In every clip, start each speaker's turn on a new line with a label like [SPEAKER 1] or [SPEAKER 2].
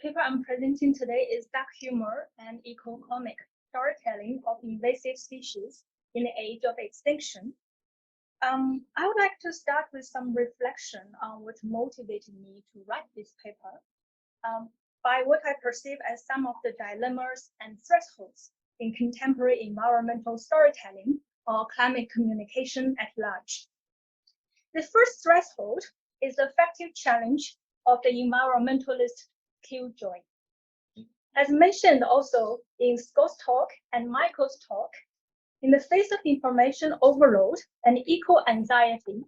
[SPEAKER 1] paper I'm presenting today is Dark Humor and Eco-Comic Storytelling of Invasive Species in the Age of Extinction. I would like to start with some reflection on what motivated me to write this paper, by what I perceive as some of the dilemmas and thresholds in contemporary environmental storytelling or climate communication at large. The first threshold is the effective challenge of the environmentalist killjoy. As mentioned also in Scott's talk and Michael's talk, in the face of information overload and eco-anxiety,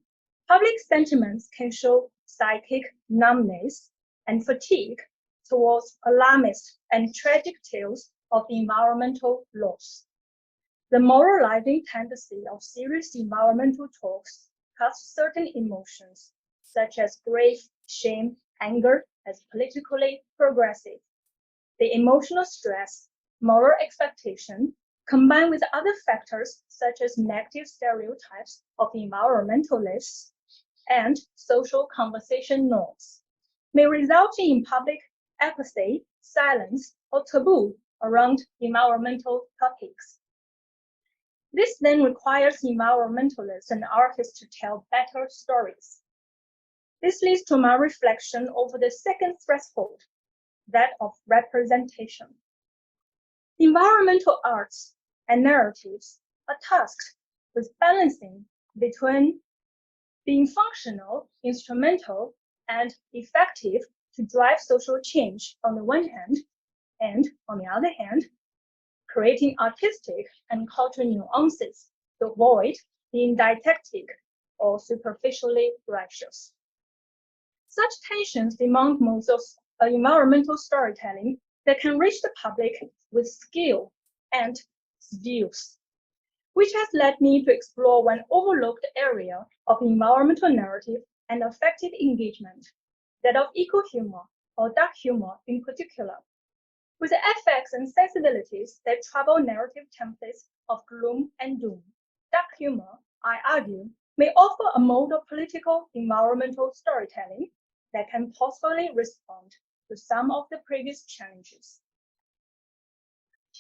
[SPEAKER 1] public sentiments can show psychic numbness and fatigue towards alarmist and tragic tales of environmental loss. The moralizing tendency of serious environmental talks casts certain emotions, such as grief, shame, anger, as politically progressive. The emotional stress, moral expectation, combined with other factors such as negative stereotypes of environmentalists and social conversation norms, may result in public apathy, silence, or taboo around environmental topics. This then requires environmentalists and artists to tell better stories. This leads to my reflection over the second threshold, that of representation. Environmental arts and narratives are tasked with balancing between being functional, instrumental, and effective to drive social change on the one hand, and on the other hand, creating artistic and cultural nuances to avoid being didactic or superficially righteous. Such tensions demand modes of environmental storytelling that can reach the public with skill and views, which has led me to explore one overlooked area of environmental narrative and effective engagement, that of eco-humor or dark humor in particular. With the effects and sensibilities that trouble narrative templates of gloom and doom, dark humor, I argue, may offer a mode of political environmental storytelling that can possibly respond to some of the previous challenges.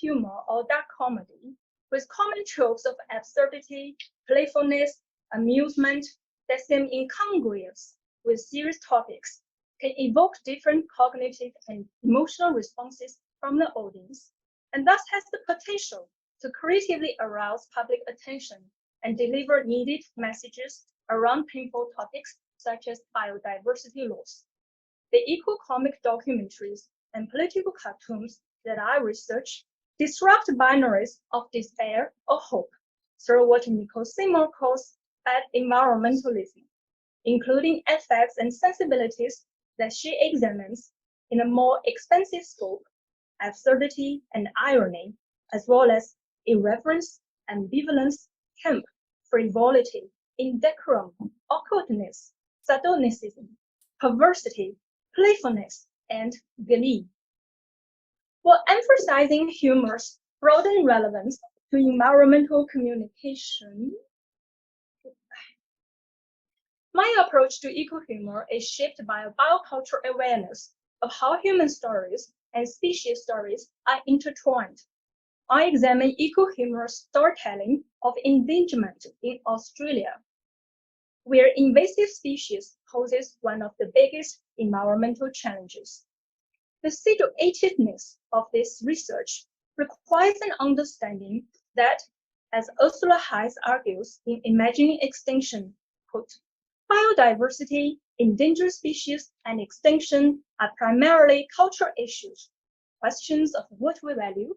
[SPEAKER 1] Humor or dark comedy, with common tropes of absurdity, playfulness, amusement that seem incongruous with serious topics, can evoke different cognitive and emotional responses from the audience, and thus has the potential to creatively arouse public attention and deliver needed messages around painful topics such as biodiversity loss. The eco-comic documentaries and political cartoons that I research disrupt binaries of despair or hope through what Nicole Seymour calls bad environmentalism, including effects and sensibilities that she examines in a more expansive scope, absurdity and irony, as well as irreverence, ambivalence, camp, frivolity, indecorum, occultness, sadonicism, perversity, playfulness, and glee. While emphasizing humor's broadened relevance to environmental communication, my approach to eco-humor is shaped by a biocultural awareness of how human stories and species stories are intertwined. I examine eco-humorous storytelling of endangerment in Australia, where invasive species poses one of the biggest environmental challenges. The situativeness of this research requires an understanding that, as Ursula Hayes argues in Imagining Extinction, quote, biodiversity, endangered species, and extinction are primarily cultural issues, questions of what we value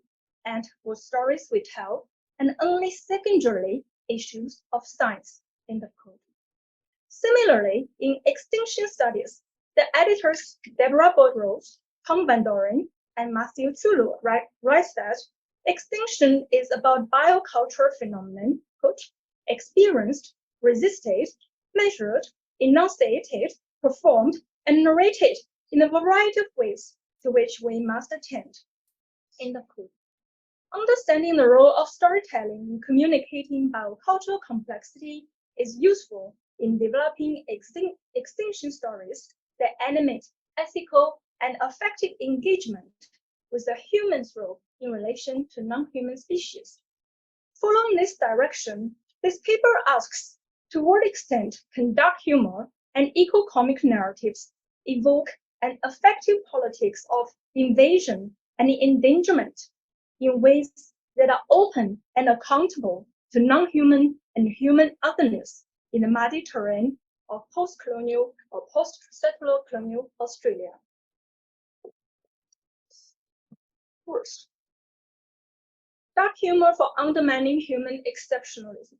[SPEAKER 1] and what stories we tell, and only secondarily issues of science, in the quote. Similarly, in extinction studies, the editors Deborah Bodrose, Tom Van Doren, and Matthew Tulu write that extinction is about biocultural phenomenon, quote, experienced, resisted, measured, enunciated, performed, and narrated in a variety of ways to which we must attend. In the quote. Understanding the role of storytelling in communicating biocultural complexity is useful in developing extinction stories that animate ethical and effective engagement with the human's role in relation to non-human species. Following this direction, this paper asks, to what extent can dark humor and eco-comic narratives evoke an effective politics of invasion and endangerment in ways that are open and accountable to non-human and human otherness in the muddy terrain of post-colonial or post-settler colonial Australia. First, dark humor for undermining human exceptionalism.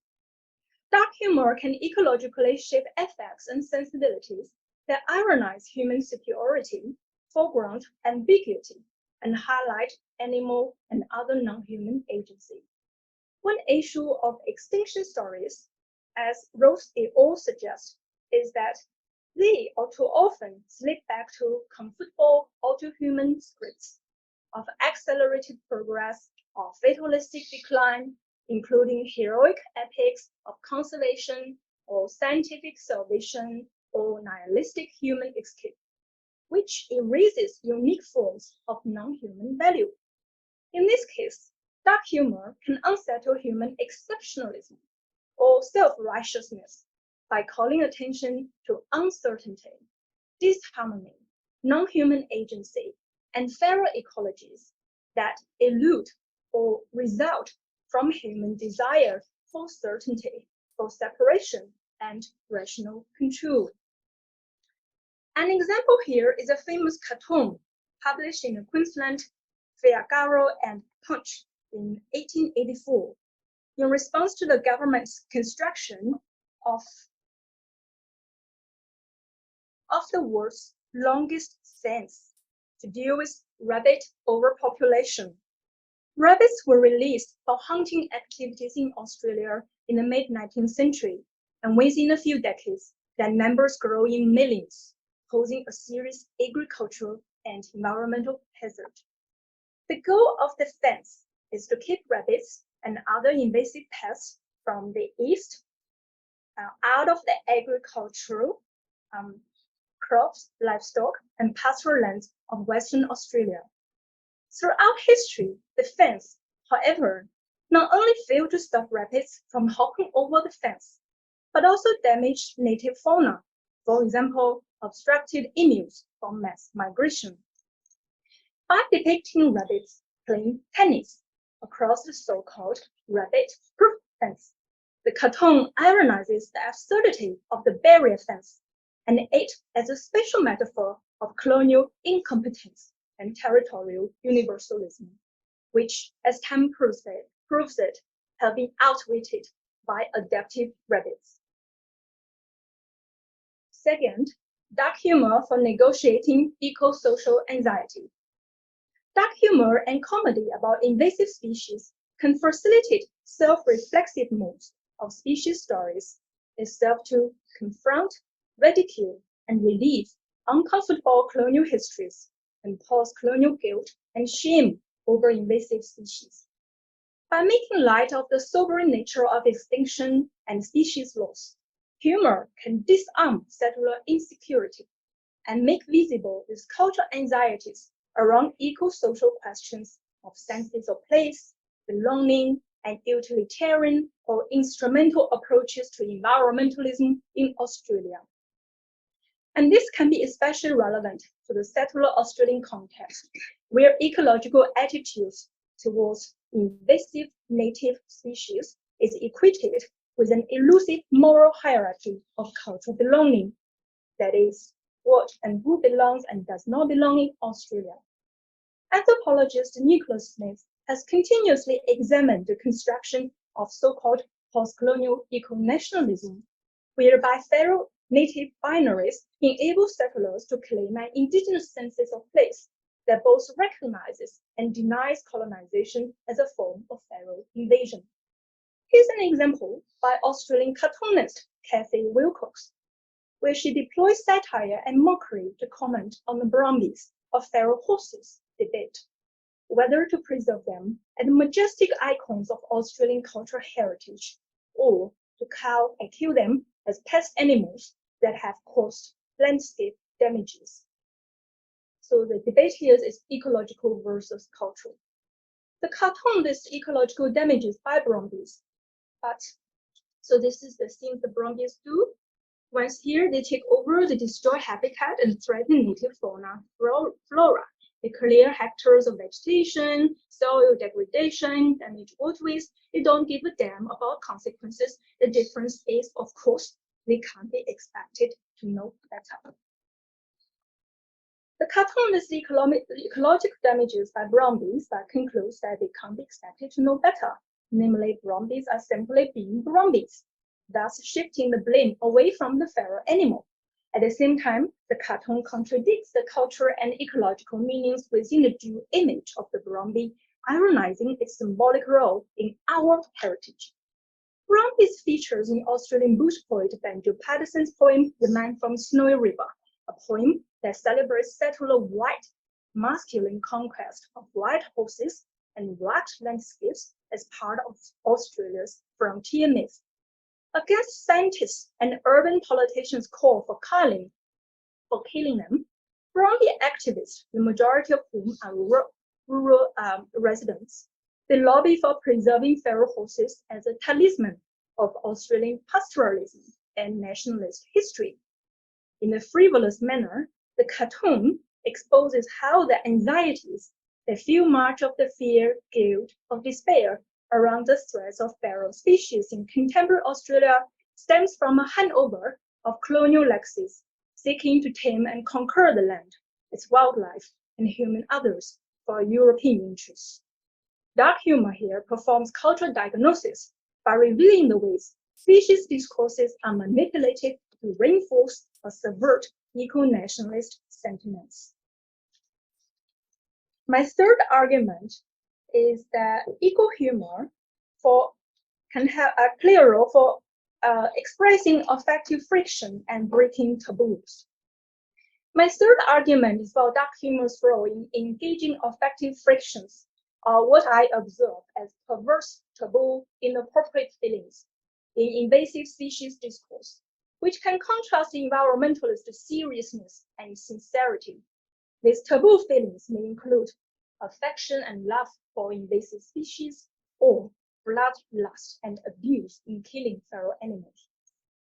[SPEAKER 1] Dark humor can ecologically shape affects and sensibilities that ironize human superiority, foreground ambiguity, and highlight animal and other non-human agency. One issue of extinction stories, as Rose et al. Suggests, is that they all too often slip back to comfortable auto-human scripts of accelerated progress or fatalistic decline, including heroic epics of conservation or scientific salvation or nihilistic human escape, which erases unique forms of non-human value. In this case, dark humor can unsettle human exceptionalism or self-righteousness by calling attention to uncertainty, disharmony, non-human agency, and feral ecologies that elude or result from human desire for certainty, for separation, and rational control. An example here is a famous cartoon published in the Queensland Figaro and Punch in 1884 in response to the government's construction of the world's longest fence to deal with rabbit overpopulation. Rabbits were released for hunting activities in Australia in the mid-19th century, and within a few decades, their numbers grew in millions, posing a serious agricultural and environmental hazard. The goal of the fence is to keep rabbits and other invasive pests from the east out of the agricultural crops, livestock, and pastoral lands of Western Australia. Throughout history, the fence, however, not only failed to stop rabbits from hopping over the fence, but also damaged native fauna, for example, obstructed emus from mass migration. By depicting rabbits playing tennis across the so-called rabbit-proof fence, the cartoon ironizes the absurdity of the barrier fence, and it as a special metaphor of colonial incompetence and territorial universalism, which, as time proves it, have been outwitted by adaptive rabbits. Second, dark humor for negotiating eco-social anxiety. Dark humor and comedy about invasive species can facilitate self-reflexive modes of species stories that serve to confront, ridicule, and relieve uncomfortable colonial histories and post-colonial guilt and shame over invasive species. By making light of the sobering nature of extinction and species loss, humor can disarm settler insecurity and make visible these cultural anxieties around eco-social questions of senses of place, belonging, and utilitarian or instrumental approaches to environmentalism in Australia. And this can be especially relevant to the settler Australian context, where ecological attitudes towards invasive native species is equated with an elusive moral hierarchy of cultural belonging, that is, what and who belongs and does not belong in Australia. Anthropologist Nicholas Smith has continuously examined the construction of so-called post-colonial eco-nationalism, whereby feral native binaries enable settlers to claim an indigenous sense of place that both recognizes and denies colonization as a form of feral invasion. Here's an example by Australian cartoonist Kathy Wilcox, where she deploys satire and mockery to comment on the Brumbies or feral horses debate, whether to preserve them as majestic icons of Australian cultural heritage or to kill them as pest animals that have caused landscape damages. So the debate here is ecological versus cultural. The cartoon lists ecological damages by brumbies, but so this is the things the brumbies do. Once here, they take over, they destroy habitat and threaten native fauna, flora. They clear hectares of vegetation, soil degradation, damage waterways. They don't give a damn about consequences. The difference is, of course, they can't be expected to know better. The cartoon lists the ecological damages by brumbies, but concludes that they can't be expected to know better. Namely, brumbies are simply being brumbies, thus shifting the blame away from the feral animal. At the same time, the cartoon contradicts the cultural and ecological meanings within the dual image of the brumby, ironizing its symbolic role in our heritage. Brumbies features in Australian bush poet Benjamin Patterson's poem The Man from Snowy River, a poem that celebrates settler white masculine conquest of white horses and rugged landscapes as part of Australia's frontier myth. Against scientists and urban politicians' call for killing them, Brumby activists, the majority of whom are rural residents, they lobby for preserving feral horses as a talisman of Australian pastoralism and nationalist history. In a frivolous manner, the cartoon exposes how the anxieties that fuel much of the fear, guilt, or despair around the threats of feral species in contemporary Australia stems from a handover of colonial legacies seeking to tame and conquer the land, its wildlife, and human others for European interests. Dark humor here performs cultural diagnosis by revealing the ways species discourses are manipulated to reinforce or subvert eco-nationalist sentiments. My third argument is that eco-humor can have a clear role for expressing affective friction and breaking taboos. My third argument is about dark humor's role in engaging affective frictions, or what I observe as perverse, taboo, inappropriate feelings in invasive species discourse, which can contrast environmentalist seriousness and sincerity. These taboo feelings may include affection and love for invasive species, or bloodlust and abuse in killing feral animals.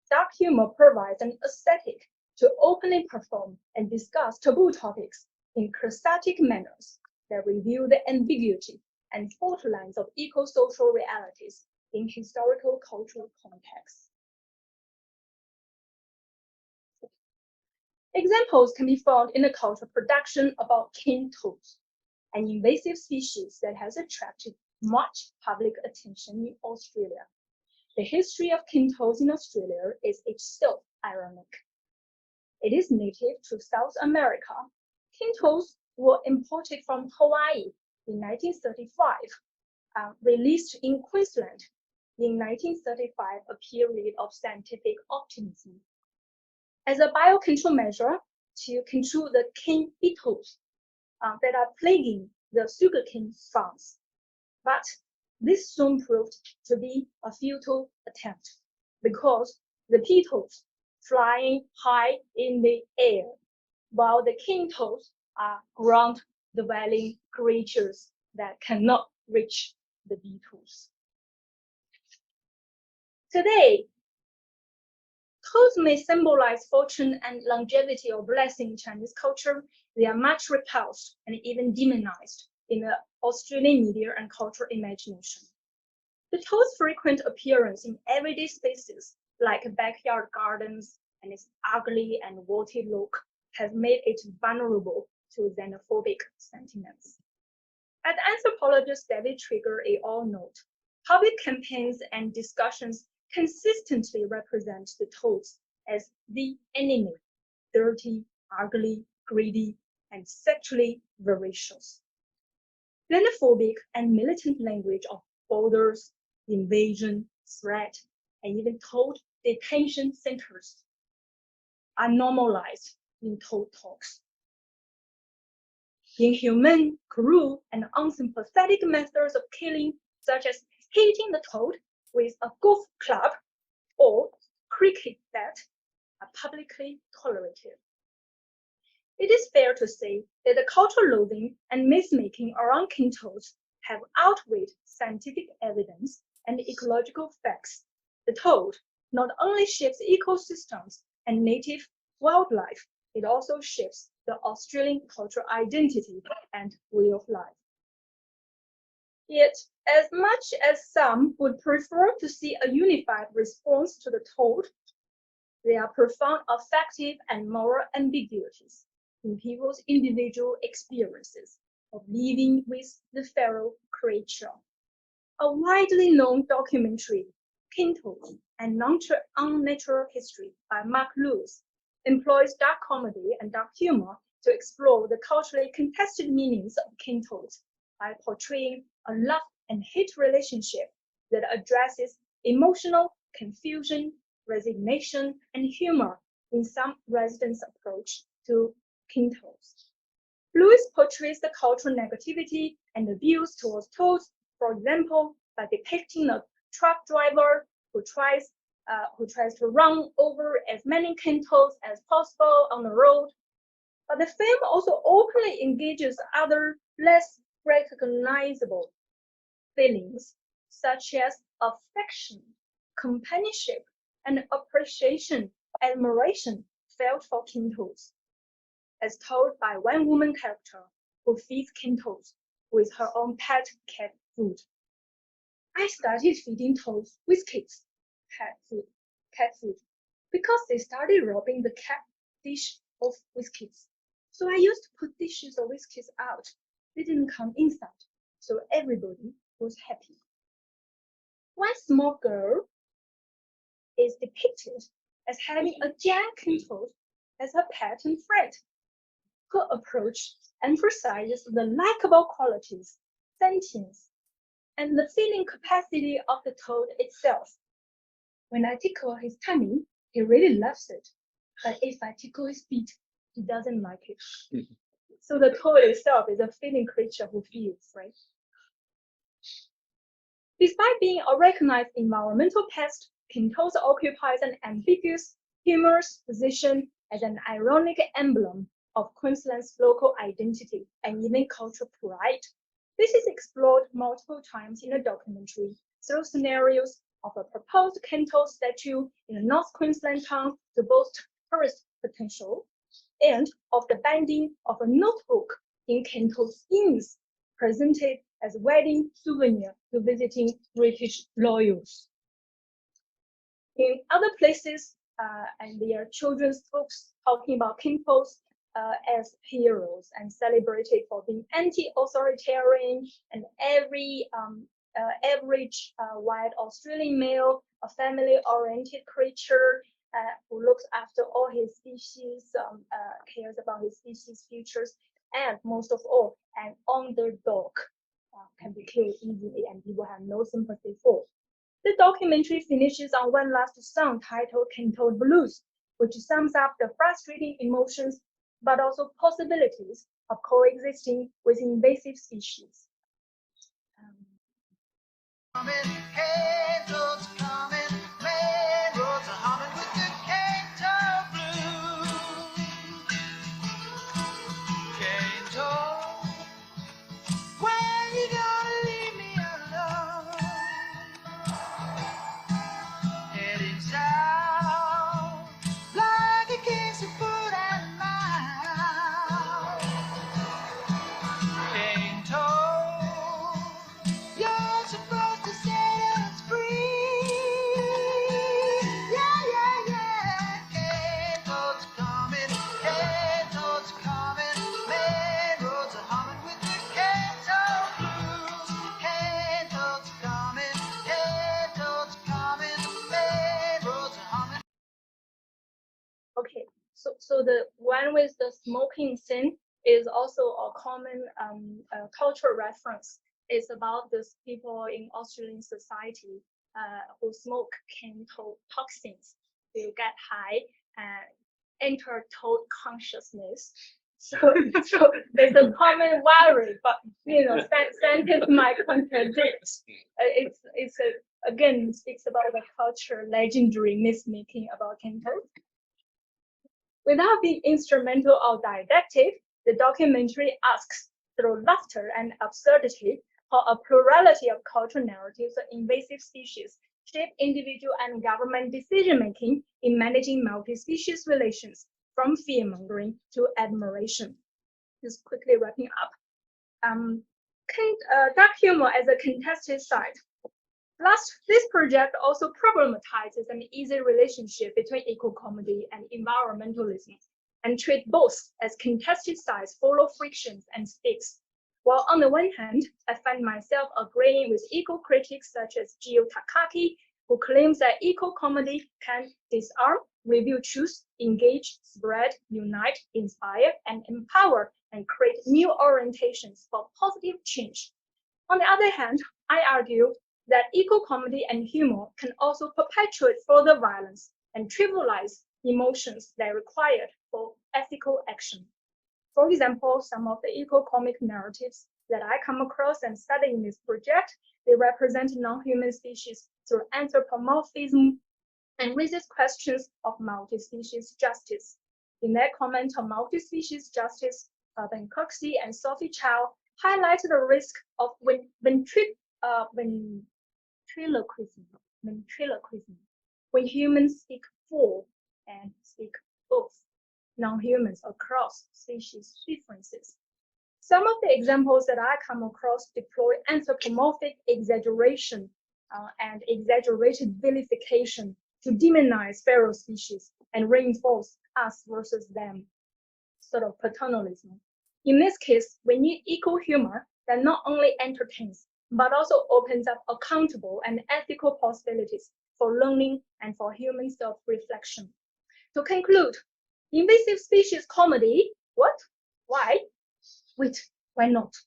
[SPEAKER 1] Dark humor provides an aesthetic to openly perform and discuss taboo topics in cathartic manners that reveal the ambiguity and fault lines of eco-social realities in historical cultural contexts. Examples can be found in the cultural production about king toads, an invasive species that has attracted much public attention in Australia. The history of king toads in Australia is itself ironic. It is native to South America. King toads were imported from Hawaii in 1935, released in Queensland in 1935, a period of scientific optimism. As a biocontrol measure to control the king beetles that are plaguing the sugarcane farms. But this soon proved to be a futile attempt because the beetles flying high in the air, while the king toads are ground-dwelling creatures that cannot reach the beetles. Today, toads may symbolize fortune and longevity or blessing in Chinese culture. They are much repulsed and even demonized in the Australian media and cultural imagination. The toad's frequent appearance in everyday spaces like backyard gardens and its ugly and warty look has made it vulnerable to xenophobic sentiments. As anthropologist David Trigger et al. Note, public campaigns and discussions consistently represent the toads as the enemy, dirty, ugly, greedy, and sexually voracious. Xenophobic and militant language of borders, invasion, threat, and even toad detention centers are normalized in toad talks. Inhuman, cruel, and unsympathetic methods of killing, such as hitting the toad with a golf club or cricket bat, are publicly tolerated. It is fair to say that the cultural loathing and myth-making around cane toads have outweighed scientific evidence and ecological facts. The toad not only shapes ecosystems and native wildlife, it also shapes the Australian cultural identity and way of life. Yet, as much as some would prefer to see a unified response to the toad, there are profound affective and moral ambiguities in people's individual experiences of living with the feral creature. A widely known documentary, Cane Toads and Unnatural History by Mark Lewis, employs dark comedy and dark humor to explore the culturally contested meanings of cane toads by portraying a love and hate relationship that addresses emotional confusion, resignation, and humor in some residents' approach to cane toads. Lewis portrays the cultural negativity and abuse towards toads, for example, by depicting a truck driver who tries to run over as many cane toads as possible on the road. But the film also openly engages other less recognizable feelings, such as affection, companionship, and appreciation, admiration felt for cane toads, as told by one woman character who feeds cane toads with her own pet cat food. I started feeding toads with kids' cat food, because they started robbing the cat dish of whiskets. So I used to put dishes of whiskets out. They didn't come inside, so everybody was happy. One small girl is depicted as having a giant cane toad as her pet and friend. Her approach emphasizes the likable qualities, sentience, and the feeling capacity of the toad itself. When I tickle his tummy, he really loves it. But if I tickle his feet, he doesn't like it. So the toad itself is a feeling creature who feels, right? Despite being a recognized environmental pest, cane toad occupies an ambiguous, humorous position as an ironic emblem of Queensland's local identity and even cultural pride. This is explored multiple times in the documentary through scenarios of a proposed cane toad statue in a North Queensland town to boast tourist potential, and of the binding of a notebook in cane toad skins presented as a wedding souvenir to visiting British royals. In other places, and there are children's books talking about cane toads as heroes and celebrated for being anti-authoritarian, and every average white Australian male, a family-oriented creature who looks after all his species, cares about his species' futures, and most of all, an underdog can be killed easily and people have no sympathy for. The documentary finishes on one last song titled Cane Toad Blues, which sums up the frustrating emotions but also possibilities of coexisting with invasive species. Okay, so the one with the smoking scene is also a common cultural reference. It's about these people in Australian society who smoke cane toad toxins. They get high and enter toad consciousness. So there's a common worry, but scientists might contradict. Again speaks about the culture, legendary myth making about cane toad. Without being instrumental or didactic, the documentary asks, through laughter and absurdity, how a plurality of cultural narratives of invasive species shape individual and government decision-making in managing multi-species relations, from fear-mongering to admiration. Just quickly wrapping up. Dark humor as a contested side. Last, this project also problematizes an easy relationship between eco-comedy and environmentalism, and treat both as contested sides full of frictions and stakes. While on the one hand, I find myself agreeing with eco-critics such as Gio Takaki, who claims that eco-comedy can disarm, reveal truth, engage, spread, unite, inspire, and empower, and create new orientations for positive change. On the other hand, I argue that eco-comedy and humor can also perpetuate further violence and trivialize emotions that are required for ethical action. For example, some of the eco-comic narratives that I come across and study in this project, they represent non-human species through anthropomorphism and raises questions of multi-species justice. In their comment on multi-species justice, Ben Kirksey and Sophie Chow highlighted the risk of ventriloquism, when humans speak for and speak both non-humans across species differences. Some of the examples that I come across deploy anthropomorphic exaggeration and exaggerated vilification to demonize feral species and reinforce us versus them sort of paternalism. In this case, we need eco-humor that not only entertains, but also opens up accountable and ethical possibilities for learning and for human self-reflection. To conclude, invasive species comedy, what? Why? Wait, why not?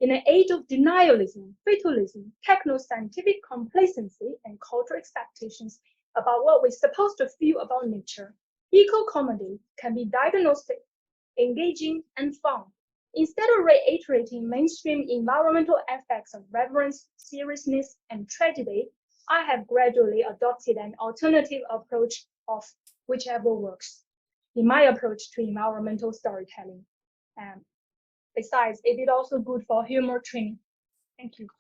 [SPEAKER 1] In an age of denialism, fatalism, techno-scientific complacency, and cultural expectations about what we're supposed to feel about nature, eco-comedy can be diagnostic, engaging, and fun. Instead of reiterating mainstream environmental aspects of reverence, seriousness, and tragedy, I have gradually adopted an alternative approach of whichever works in my approach to environmental storytelling. Besides, it is also good for humor training. Thank you.